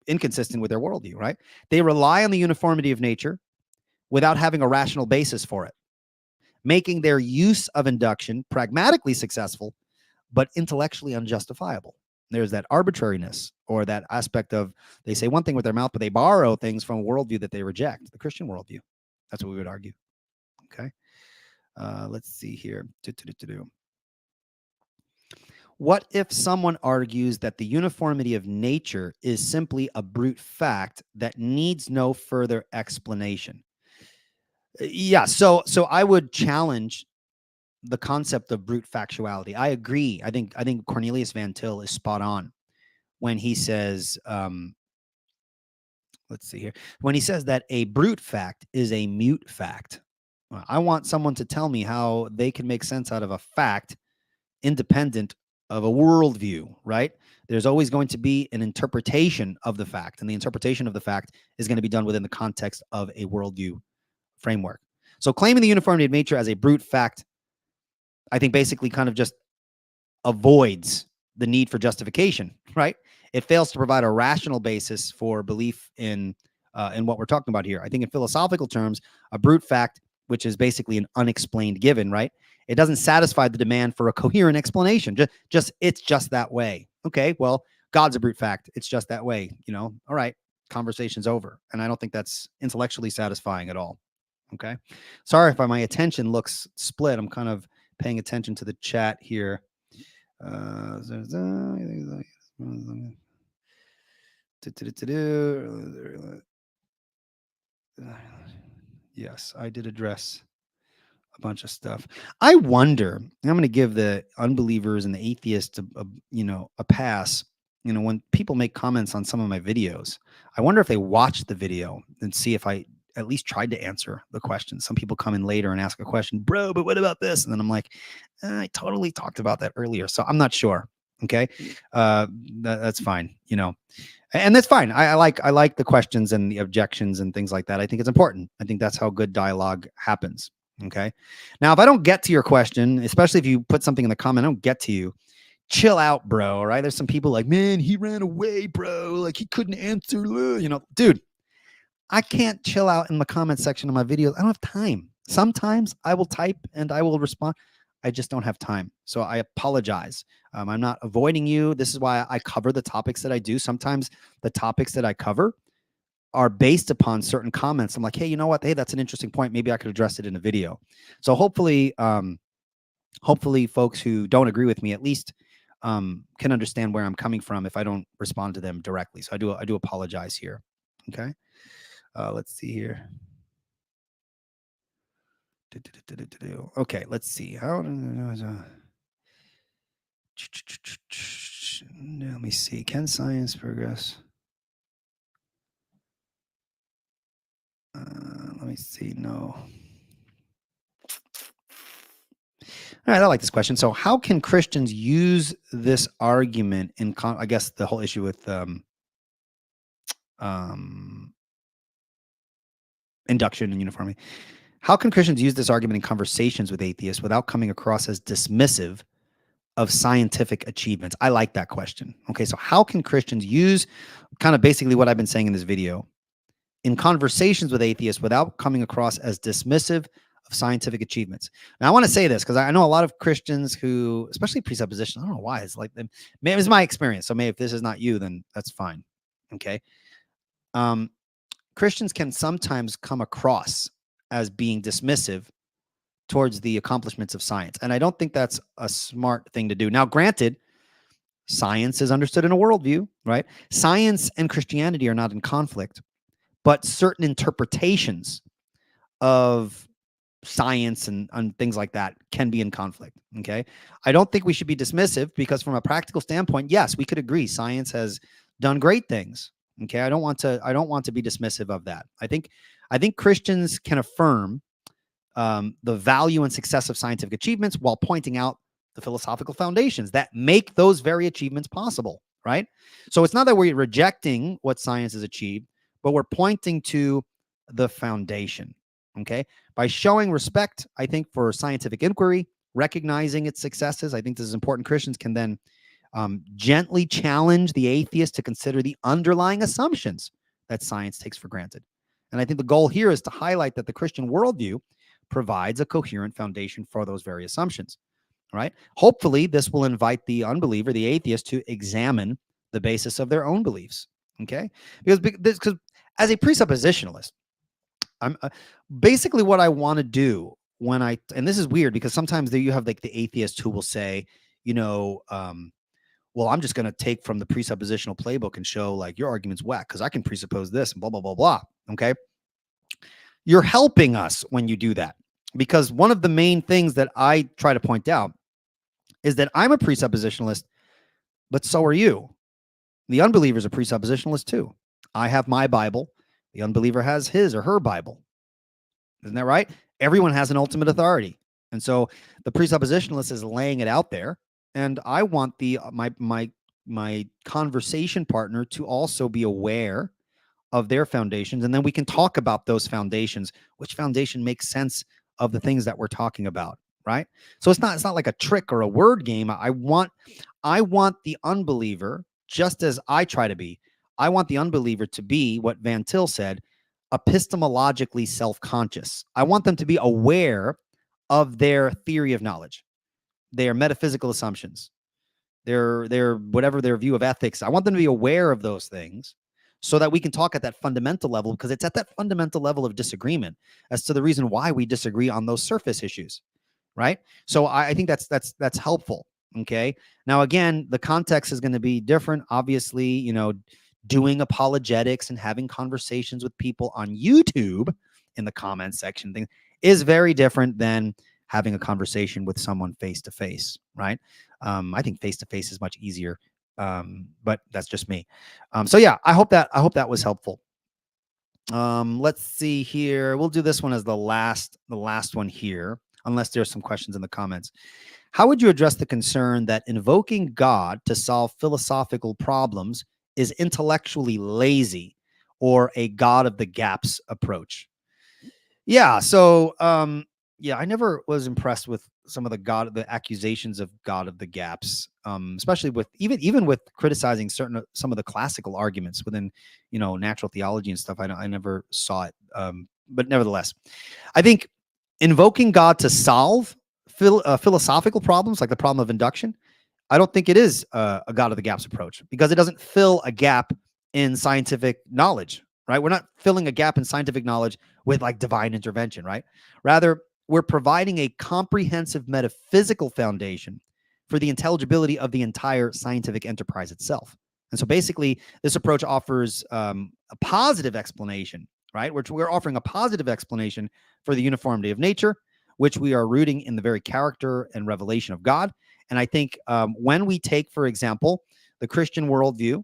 inconsistent with their worldview, right? They rely on the uniformity of nature without having a rational basis for it, making their use of induction pragmatically successful, but intellectually unjustifiable. There's that arbitrariness or that aspect of they say one thing with their mouth, but they borrow things from a worldview that they reject, the Christian worldview. That's what we would argue. Okay. Let's see here. What if someone argues that the uniformity of nature is simply a brute fact that needs no further explanation? Yeah, so I would challenge the concept of brute factuality. I agree. I think Cornelius Van Til is spot on when he says, let's see here, when he says that a brute fact is a mute fact. I want someone to tell me how they can make sense out of a fact independent of a worldview, right? There's always going to be an interpretation of the fact, and the interpretation of the fact is going to be done within the context of a worldview framework. So claiming the uniformity of nature as a brute fact, I think basically kind of just avoids the need for justification, right? It fails to provide a rational basis for belief in what we're talking about here. I think in philosophical terms, a brute fact, which is basically an unexplained given, right? It doesn't satisfy the demand for a coherent explanation. It's just that way. Okay, well, God's a brute fact. It's just that way. All right, conversation's over. And I don't think that's intellectually satisfying at all. Okay, sorry if my attention looks split. I'm kind of paying attention to the chat here. Yes, I did address a bunch of stuff. I wonder, I'm going to give the unbelievers and the atheists a pass. When people make comments on some of my videos, I wonder if they watch the video and see if I at least tried to answer the question. Some people come in later and ask a question, bro, but what about this? And then I'm like, I totally talked about that earlier. So I'm not sure. Okay. That's fine. And that's fine. I like the questions and the objections and things like that. I think it's important. I think that's how good dialogue happens. Okay. Now, if I don't get to your question, especially if you put something in the comment, I don't get to you, chill out, bro. Right. There's some people like, man, he ran away, bro. Like he couldn't answer, dude, I can't chill out in the comment section of my videos. I don't have time. Sometimes I will type and I will respond. I just don't have time. So I apologize. I'm not avoiding you. This is why I cover the topics that I do. Sometimes the topics that I cover are based upon certain comments. I'm like, hey, you know what? Hey, that's an interesting point. Maybe I could address it in a video. So hopefully folks who don't agree with me at least can understand where I'm coming from if I don't respond to them directly. So I do apologize here. Okay. Let's see here. Okay, let's see. Let me see. Can science progress? Let me see. No. All right, I like this question. So, how can Christians use this argument in? I guess the whole issue with induction and uniformity. How can Christians use this argument in conversations with atheists without coming across as dismissive of scientific achievements? I like that question. Okay, so how can Christians use kind of basically what I've been saying in this video in conversations with atheists without coming across as dismissive of scientific achievements? Now, I want to say this because I know a lot of Christians who, especially presupposition, I don't know why, it's like them. Maybe it's my experience. So maybe if this is not you, then that's fine. Okay. Christians can sometimes come across as being dismissive towards the accomplishments of science. And I don't think that's a smart thing to do. Now, granted, science is understood in a worldview, right? Science and Christianity are not in conflict, but certain interpretations of science and things like that can be in conflict. Okay. I don't think we should be dismissive because from a practical standpoint, yes, we could agree science has done great things. Okay. I don't want to be dismissive of that. I think Christians can affirm the value and success of scientific achievements while pointing out the philosophical foundations that make those very achievements possible, right? So it's not that we're rejecting what science has achieved, but we're pointing to the foundation, okay? By showing respect, I think, for scientific inquiry, recognizing its successes, I think this is important. Christians can then gently challenge the atheist to consider the underlying assumptions that science takes for granted. And I think the goal here is to highlight that the Christian worldview provides a coherent foundation for those very assumptions, right? Hopefully, this will invite the unbeliever, the atheist, to examine the basis of their own beliefs, okay? Because as a presuppositionalist, I'm basically what I want to do when and this is weird because sometimes you have like the atheist who will say, well, I'm just going to take from the presuppositional playbook and show like your argument's whack because I can presuppose this and blah, blah, blah, blah. Okay. You're helping us when you do that. Because one of the main things that I try to point out is that I'm a presuppositionalist, but so are you. The unbeliever is a presuppositionalist too. I have my Bible. The unbeliever has his or her Bible. Isn't that right? Everyone has an ultimate authority. And so the presuppositionalist is laying it out there. And I want my conversation partner to also be aware of their foundations. And then we can talk about those foundations, which foundation makes sense of the things that we're talking about. Right. So it's not like a trick or a word game. I want the unbeliever, just as I try to be, I want the unbeliever to be what Van Til said, epistemologically self-conscious. I want them to be aware of their theory of knowledge, their metaphysical assumptions, their whatever their view of ethics. I want them to be aware of those things so that we can talk at that fundamental level, because it's at that fundamental level of disagreement as to the reason why we disagree on those surface issues. Right. So I think that's helpful. Okay. Now, again, the context is going to be different. Obviously, doing apologetics and having conversations with people on YouTube in the comments section thing is very different than having a conversation with someone face to face. Right. I think face to face is much easier. But that's just me. So yeah, I hope that was helpful. Let's see here. We'll do this one as the last one here, unless there's some questions in the comments. How would you address the concern that invoking God to solve philosophical problems is intellectually lazy or a God of the gaps approach? Yeah. So, yeah, I never was impressed with some of the accusations of God of the gaps, especially with even with criticizing some of the classical arguments within, natural theology and stuff. I never saw it. But nevertheless, I think invoking God to solve philosophical problems like the problem of induction, I don't think it is a God of the gaps approach, because it doesn't fill a gap in scientific knowledge, right? We're not filling a gap in scientific knowledge with like divine intervention, right? Rather, we're providing a comprehensive metaphysical foundation for the intelligibility of the entire scientific enterprise itself. And so basically, this approach offers a positive explanation, right? We're offering a positive explanation for the uniformity of nature, which we are rooting in the very character and revelation of God. And I think when we take, for example, the Christian worldview,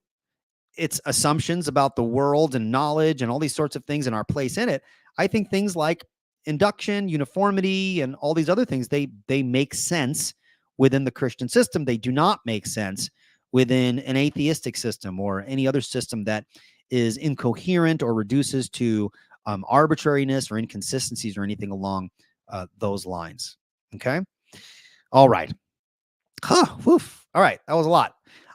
its assumptions about the world and knowledge and all these sorts of things and our place in it, I think things like induction, uniformity, and all these other things, they make sense within the Christian system. They do not make sense within an atheistic system or any other system that is incoherent or reduces to arbitrariness or inconsistencies or anything along those lines. Okay. All right. Woof. All right. That was a lot.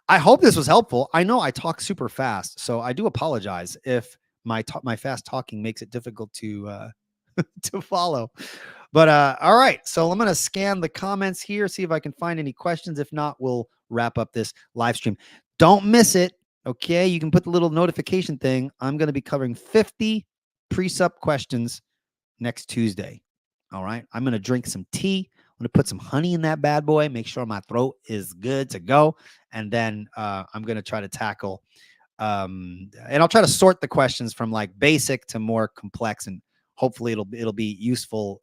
I hope this was helpful. I know I talk super fast, so I do apologize if my fast talking makes it difficult to to follow. But all right. So I'm going to scan the comments here, see if I can find any questions. If not, we'll wrap up this live stream. Don't miss it. Okay. You can put the little notification thing. I'm going to be covering 50 precept questions next Tuesday. All right. I'm going to drink some tea. I'm going to put some honey in that bad boy, make sure my throat is good to go. And then I'm going to try to tackle, and I'll try to sort the questions from like basic to more complex, and hopefully it'll be useful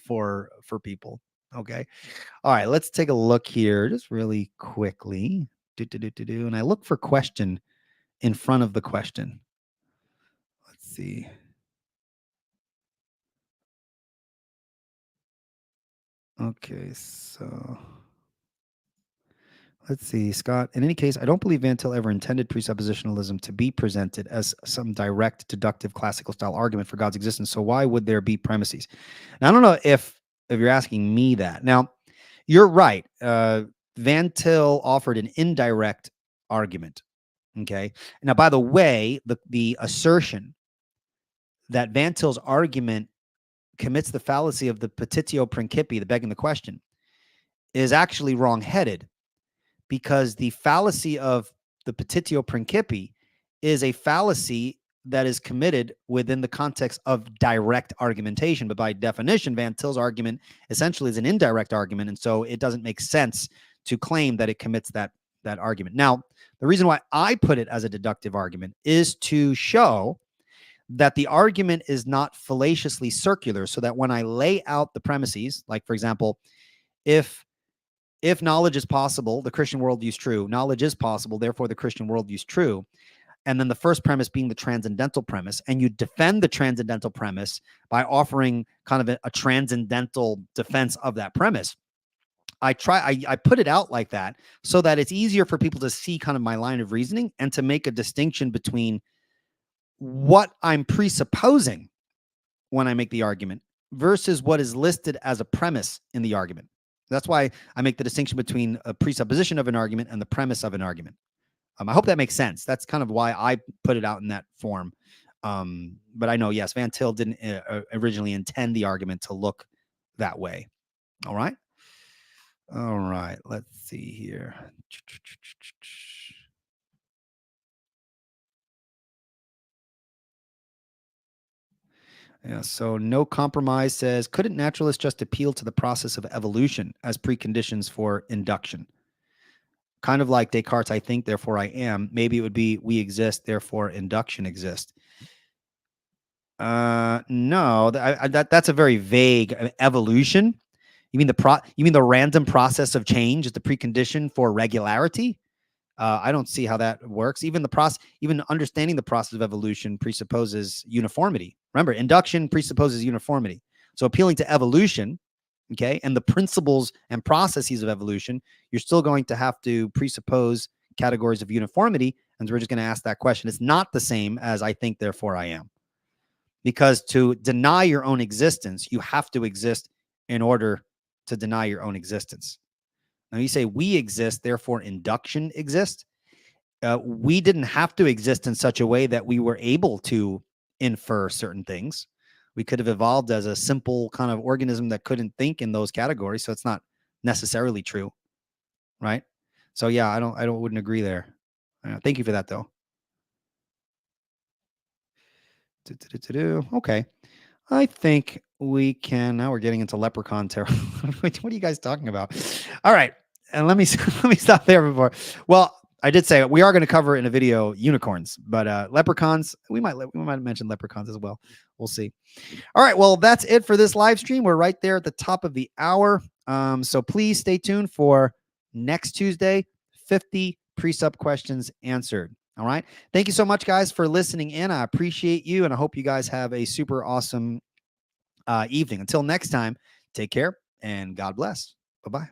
for people. Okay. All right. Let's take a look here just really quickly. And I look for question in front of the question. Let's see. Okay. So let's see, Scott. In any case, I don't believe Van Til ever intended presuppositionalism to be presented as some direct, deductive, classical style argument for God's existence. So why would there be premises? Now, I don't know if you're asking me that. Now, you're right. Van Til offered an indirect argument. Okay. Now, by the way, the assertion that Van Til's argument commits the fallacy of the petitio principii, the begging the question, is actually wrong-headed, because the fallacy of the petitio principii is a fallacy that is committed within the context of direct argumentation. But by definition, Van Til's argument essentially is an indirect argument, and so it doesn't make sense to claim that it commits that argument. Now, the reason why I put it as a deductive argument is to show that the argument is not fallaciously circular, so that when I lay out the premises, like for example, if knowledge is possible, the Christian worldview is true. Knowledge is possible, therefore the Christian worldview is true. And then the first premise being the transcendental premise, and you defend the transcendental premise by offering kind of a transcendental defense of that premise. I put it out like that so that it's easier for people to see kind of my line of reasoning and to make a distinction between what I'm presupposing when I make the argument versus what is listed as a premise in the argument. That's why I make the distinction between a presupposition of an argument and the premise of an argument. I hope that makes sense. That's kind of why I put it out in that form. But I know, yes, Van Til didn't originally intend the argument to look that way. All right. All right. Let's see here. Yeah, so No Compromise says, couldn't naturalists just appeal to the process of evolution as preconditions for induction? Kind of like Descartes, I think, therefore I am. Maybe it would be we exist, therefore induction exists. No, that's a very vague evolution. You mean the random process of change is the precondition for regularity? I don't see how that works. Even understanding the process of evolution presupposes uniformity. Remember, induction presupposes uniformity. So appealing to evolution, okay, and the principles and processes of evolution, you're still going to have to presuppose categories of uniformity. And we're just going to ask that question. It's not the same as I think, therefore I am. Because to deny your own existence, you have to exist in order to deny your own existence. Now you say we exist, therefore induction exists. We didn't have to exist in such a way that we were able to infer certain things. We could have evolved as a simple kind of organism that couldn't think in those categories. So it's not necessarily true, right? So yeah, I wouldn't agree there. Thank you for that though. Okay. I think we can. Now we're getting into leprechaun territory. What are you guys talking about? All right. And let me stop there before. Well, I did say we are going to cover in a video unicorns, but leprechauns, we might mention leprechauns as well. We'll see. All right. Well, that's it for this live stream. We're right there at the top of the hour. So please stay tuned for next Tuesday, 50 precept questions answered. All right. Thank you so much, guys, for listening in. I appreciate you, and I hope you guys have a super awesome evening. Until next time, take care and God bless. Bye-bye.